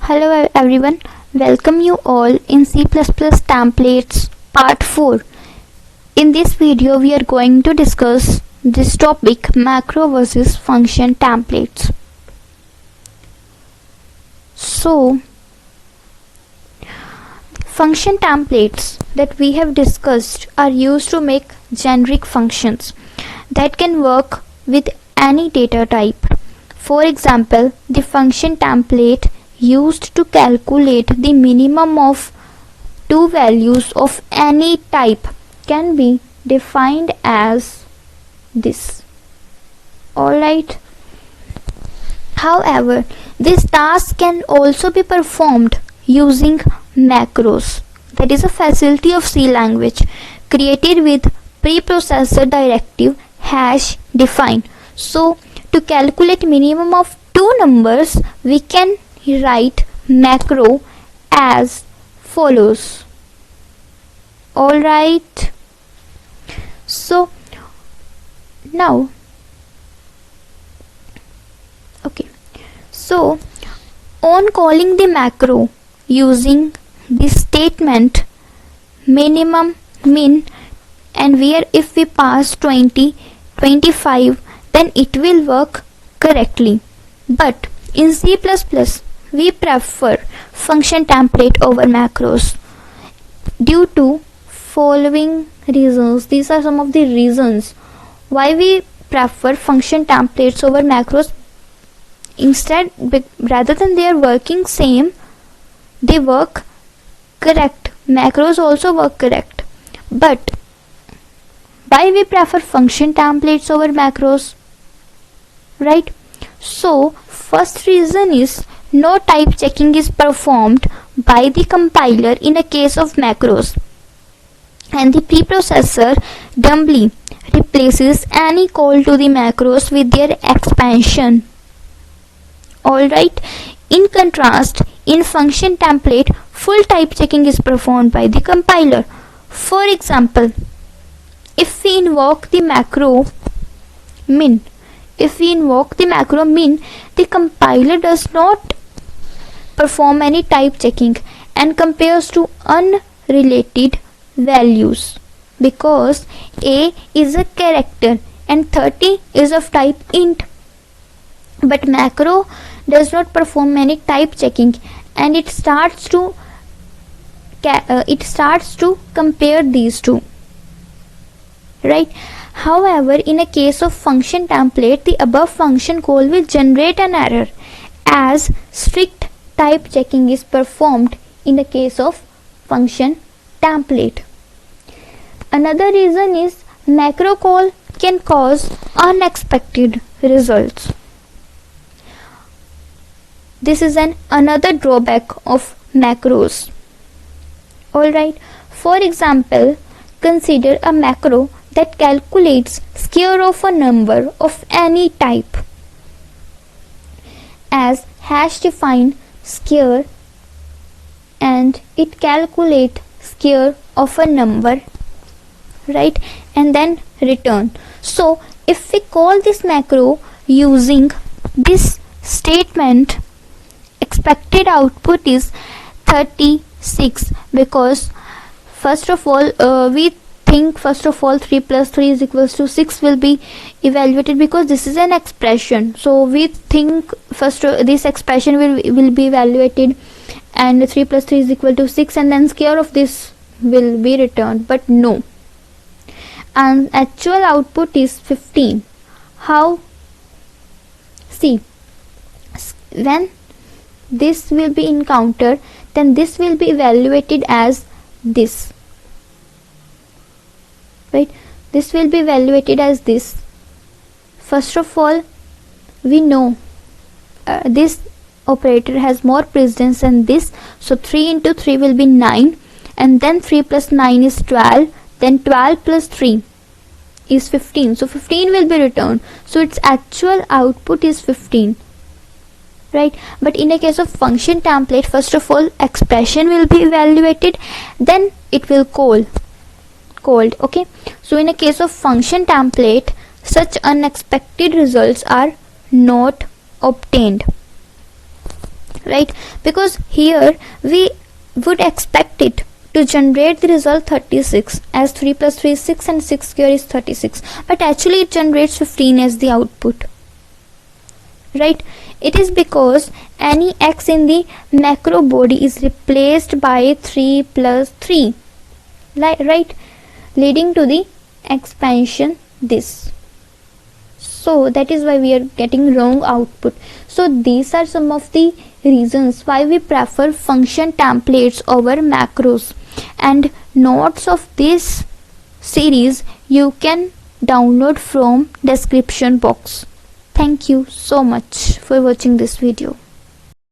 Hello everyone, welcome you all in C++ templates part 4. In this video we are going to discuss this topic, macro versus function templates. So function templates that we have discussed are used to make generic functions that can work with any data type. For example, the function template used to calculate the minimum of two values of any type can be defined as this. Alright. However, this task can also be performed using macros. That is a facility of C language created with preprocessor directive #define. So to calculate minimum of two numbers, we can write macro as follows. Alright. So now So on calling the macro using this statement minimum min, and where if we pass 20, 25, then it will work correctly. But in C++ we prefer function template over macros due to following reasons. These are some of the reasons why we prefer function templates over macros. Instead, rather than they are working same, they work correct. Macros also work correct. But why we prefer function templates over macros? Right? So first reason is no type checking is performed by the compiler in a case of macros, and the preprocessor dumbly replaces any call to the macros with their expansion. Alright. In contrast, in function template, full type checking is performed by the compiler. For example, if we invoke the macro min, the compiler does not perform any type checking and compares to unrelated values, because a is a character and 30 is of type int. But macro does not perform any type checking, and it starts to compare these two. Right? However, in a case of function template, the above function call will generate an error as strict type checking is performed in the case of function template. Another reason is macro call can cause unexpected results. This is another drawback of macros. Alright. For example, consider a macro that calculates square of a number of any type as #define square, and it calculates square of a number, right, and then return. So if we call this macro using this statement, expected output is 36, because first of all we think 3 plus 3 is equals to 6 will be evaluated, because this is an expression. So we think first this expression will be evaluated, and 3 plus 3 is equal to 6, and then square of this will be returned. But no, and actual output is 15. How? See, when this will be encountered, then this will be evaluated as this. Right? This will be evaluated as this. First of all, we know this operator has more precedence than this, so 3 into 3 will be 9, and then 3 plus 9 is 12, then 12 plus 3 is 15, so 15 will be returned. So its actual output is 15. Right? But in a case of function template, first of all expression will be evaluated, then it will called. Okay, so in a case of function template, such unexpected results are not obtained. right? Because here we would expect it to generate the result 36, as 3 plus 3 is 6 and 6 square is 36, but actually it generates 15 as the output, right? It is because any x in the macro body is replaced by 3 plus 3, right, leading to the expansion this. So that is why we are getting wrong output. So these are some of the reasons why we prefer function templates over macros, and notes of this series you can download from description box. Thank you so much for watching this video.